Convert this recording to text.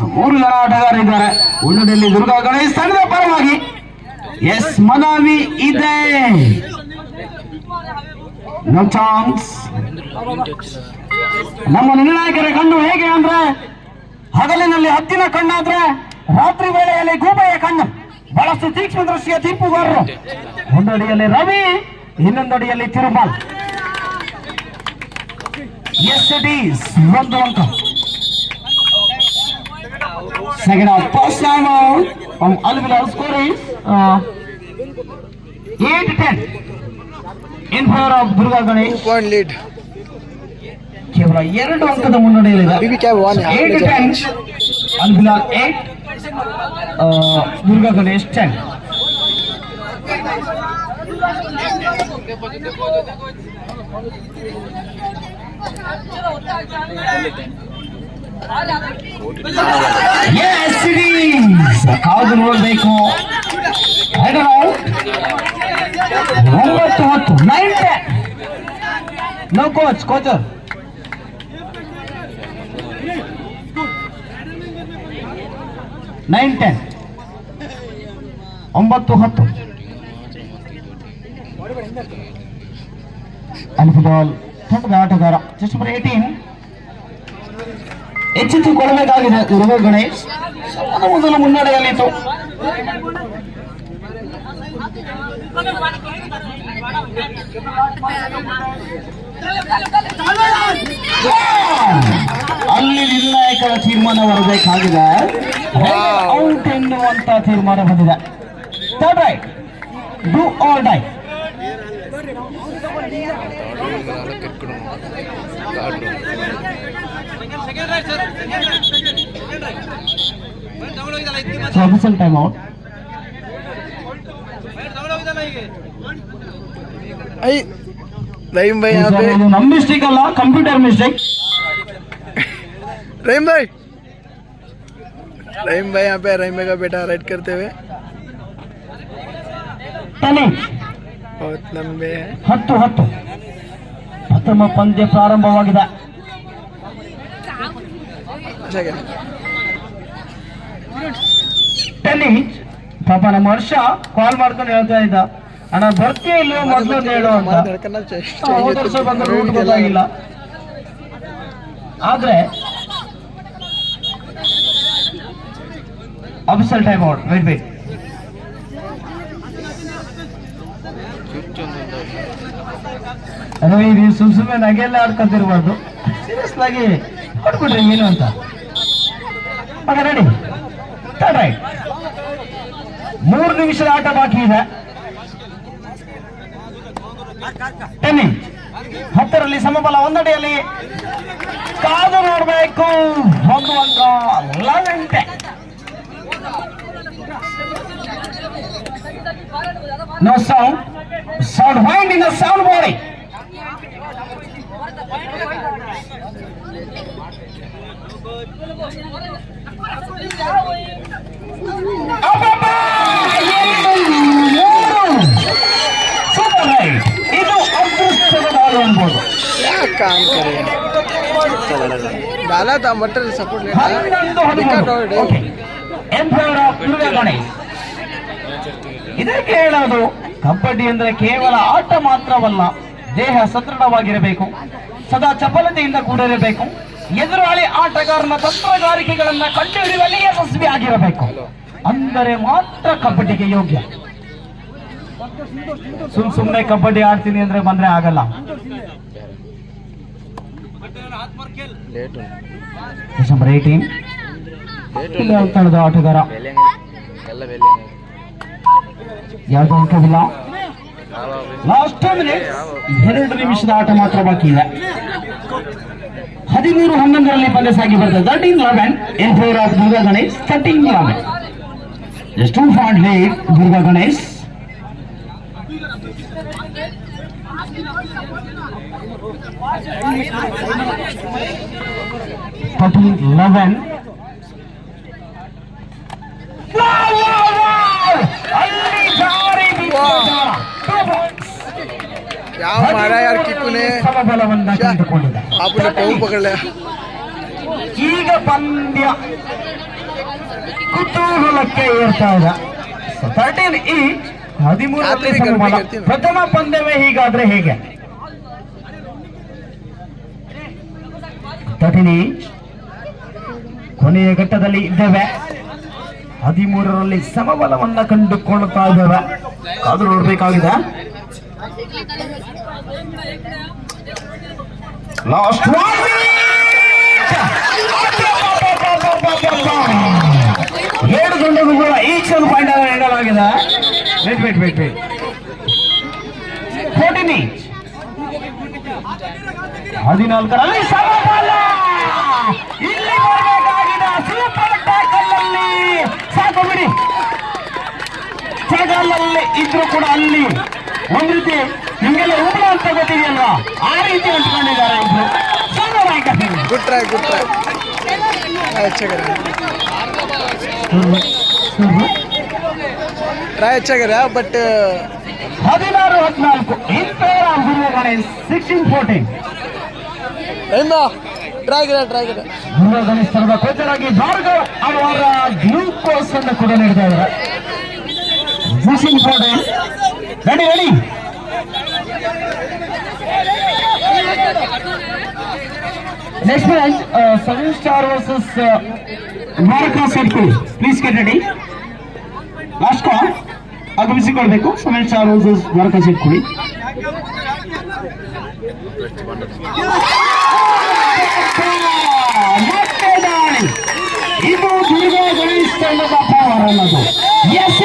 3 ಜನ ಆಟಗಾರರಿದ್ದಾರೆ. ಉಳ್ಳದಲ್ಲಿ ದುರ್ಗಾ ಗಣೇಶ್ ತಂಡದ ಪರವಾಗಿ ಎಸ್ ಮನವಿ ಇದೆ. No chance. ನಮ್ಮ ನಿರ್ಣಾಯಕರ ಕಣ್ಣು ಹೇಗೆ ಅಂದ್ರೆ ಹಗಲಿನಲ್ಲಿ ಹದ್ದಿನ ಕಣ್ಣಾದ್ರೆ ರಾತ್ರಿ ವೇಳೆಯಲ್ಲಿ ಗೂಬೆಯ ಕಣ್ಣು. ಬಹಳಷ್ಟು ತೀಕ್ಷ್ಣ ದೃಷ್ಟಿಯ ತೀರ್ಪುಗಾರರು. ಒಂದಡಿಯಲ್ಲಿ ರವಿ, ಇನ್ನೊಂದಡಿಯಲ್ಲಿ ತಿರುಮಲ್. ಎಸ್ ಇಟ್ ಈಸ್ 1 ಅಂಕ. Second half, first time out from Al Bilal. Score is 8-10 in favor of Durga Ganesh. 2 point lead. ಕೇವಲ 2 ಅಂಕದ ಮುನ್ನಡೆಯಲ್ಲಿದೆ. 8-10 Al Bilal 8, Durga Ganesh 10. Yes, it is. ಕಾದು ನೋಡಬೇಕು. Header out. 9-10. 9-10. No coach, coacher. 9-10. 9-10. ಅಲ್ಫುಬಾಲ್ ತಂಡದ ಆಟಗಾರ just number 18 ಎಚ್ಚೆತ್ತುಕೊಳ್ಳಬೇಕಾಗಿದೆ. Durga Ganesh ಮೊದಲ ಮುನ್ನಡೆಯಲ್ಲಿತ್ತು. ಅಲ್ಲಿ ನಿರ್ಣಾಯಕರ ತೀರ್ಮಾನ ಬರಬೇಕಾಗಿದೆ. ಔಟ್ ಎನ್ನುವಂತ ತೀರ್ಮಾನ ಬಂದಿದೆ. Third right, do or die. Official time out. Rahim भाई यहाँ पे नम मिस्टेक अल्ला, कंप्यूटर मिस्टेक. रहीम भाई यहाँ पे रहीम भाई का बेटा राइड करते हुए बहुत लंबे है. 10-10 ಪ್ರಥಮ ಪಂದ್ಯ ಪ್ರಾರಂಭವಾಗಿದೆ. ಟೆನ್ನಿಸ್ ಪಾಪ ನಮ್ಮ ವರ್ಷ ಕಾಲ್ ಮಾಡ್ಕೊಂಡು ಹೇಳ್ತಾ ಇದ್ದ, ಅಣ್ಣ ಬರ್ತೀಯ ಇಲ್ವೋ ಮೊದಲು ಹೇಳು ಅಂತ. ಹೋದ ವರ್ಷ ಬಂದ ರೂಟ್ ಗೊತ್ತಾಗಿಲ್ಲ. ಆದ್ರೆ official time out. Wait Ravi, ನೀವು ಸುಮ್ಮನೆ ನಗೆಲ್ಲ ಆಡ್ಕೊತಿರ್ಬಾರ್ದು. ಸೀರಿಯಸ್ ಆಗಿ ಹೊಡ್ಬಿಡ್ರಿ ಏನು ಅಂತ. Okay ready. Third right. 3 ನಿಮಿಷದ ಆಟ ಬಾಕಿ ಇದೆ. ಟೆನ್ನಿಸ್ 10ರಲ್ಲಿ ಸಮಬಲ. ಒಂದಡಿಯಲ್ಲಿ ಕಾದು ನೋಡಬೇಕು. 1 ಅಂಕ. 11-10. No sound. Sound wind in the sound body. Super right. ಇದು ಅದೃಷ್ಟದ ಬಾಲ್ ಅನ್ಬೋದು. क्या काम करे डाला था मटर सपोर्ट ले 11-13 okay in favour of Durga Ganesh. ಇದಕ್ಕೆ ಹೇಳೋದು ಕಬಡ್ಡಿ ಅಂದ್ರೆ ಕೇವಲ ಆಟ ಮಾತ್ರವಲ್ಲ, ದೇಹ ಸದೃಢವಾಗಿರಬೇಕು, ಸದಾ ಚಪಲತೆಯಿಂದ ಕೂಡಿರಬೇಕು, ಎದುರಾಳಿ ಆಟಗಾರನ ತಂತ್ರಗಾರಿಕೆಗಳನ್ನ ಕಂಡುಹಿಡಿಯುವಲ್ಲಿ ಯಶಸ್ವಿ ಆಗಿರಬೇಕು. ಅಂದರೆ ಮಾತ್ರ ಕಬಡ್ಡಿಗೆ ಯೋಗ್ಯ. ಸುಮ್ಮನೆ ಕಬಡ್ಡಿ ಆಡ್ತೀನಿ ಅಂದ್ರೆ ಬಂದ್ರೆ ಆಗಲ್ಲ. ಡಿಸೆಂಬರ್ 18 ತಂಡದ ಆಟಗಾರ ಯಾವುದೋ ಅಂಕವಿಲ್ಲ. ಲಾಸ್ಟ್ 2 ಮಿನಿಟ್ಸ್, 2 ನಿಮಿಷದ ಆಟ ಮಾತ್ರ ಬಾಕಿ ಇದೆ. 13-11 ಪಂದ್ಯ ಸಾಗಿ ಬರ್ತದೆ. 13-11 in favour of Durga Ganesh. 13-11 just 2 point lead Durga Ganesh. क्या मारा यार किकू ने, आपने पाँव पकड़ लिया. ಈಗ ಪಂದ್ಯ ಕುತೂಹಲಕ್ಕೆ ಏರ್ತಾ ಇದೆ. 13 ಈಚ್ 13ರಲ್ಲಿ ಸಮಬಲ. ಪ್ರಥಮ ಪಂದ್ಯವೇ ಹೀಗಾದ್ರೆ ಹೇಗೆ? 13 ಈಚ್ ಕೊನೆಯ ಘಟ್ಟದಲ್ಲಿ ಇದ್ದೇವೆ. 13ರಲ್ಲಿ ಸಮಬಲವನ್ನ ಕಂಡುಕೊಳ್ತಾ ಇದ್ದೇವೆ. ಕಾದು ನೋಡ್ಬೇಕಾಗಿದೆ. ಲಾಸ್ಟ್ ಏಳು ದಂಡಗಳು ಈಚ್ ಒಂದು ಪಾಯಿಂಟ್ ನೀಡಲಾಗಿದೆ. ವೇಟ್ 14 ಈಚ್ 14ರಲ್ಲಿ ಸಮಬಲ. ಇಲ್ಲಿ ಬರಬೇಕಾಗಿದೆ ಸೂಪರ್ ಟ್ಯಾಕಲ್ ಅಲ್ಲಿ. ಸಾಕು ಬಿಡಿ, ಜಾಗಲ್ಲಿ ಇದ್ರು ಕೂಡ ಅಲ್ಲಿ ಒಂದ್ ರೀತಿ ನಿಮ್ಗೆಲ್ಲ ಉಬ್ಳ ಅಂತ ಗೊತ್ತಿದೆಯಲ್ವಾ, ಆ ರೀತಿ ಅಂಟ್ಕೊಂಡಿದ್ದಾರೆ ಇಬ್ರು. गुड ट्राई अच्छा करे ट्राई अच्छा करे but 16-14 in pair of Guru Ganesh 16-14. Try करे ಗುರು ಗಣೇಶ್ ತರದ ಕೋಚರ್ ಆಗಿ ಭಾರ್ಗವ್ ಅವರ ಗ್ಲೂಕೋಸ್ ಅನ್ನು ಕೂಡ ನೀಡ್ತಾ ಇದ್ದಾರೆ. 16-14. Ready next match seven star versus Dwaraka circle. Please get ready. Last call ಆಗಮಿಸಿಕೊಳ್ಬೇಕು. Seven star versus Dwaraka circle. ಮತ್ತೆ ದಾಳಿ. ಇದು ದುರ್ಗಾ ಗಣೇಶ್ ತಂಡದ ಪವರ್ ಅನ್ನೋದು. ಎಸ್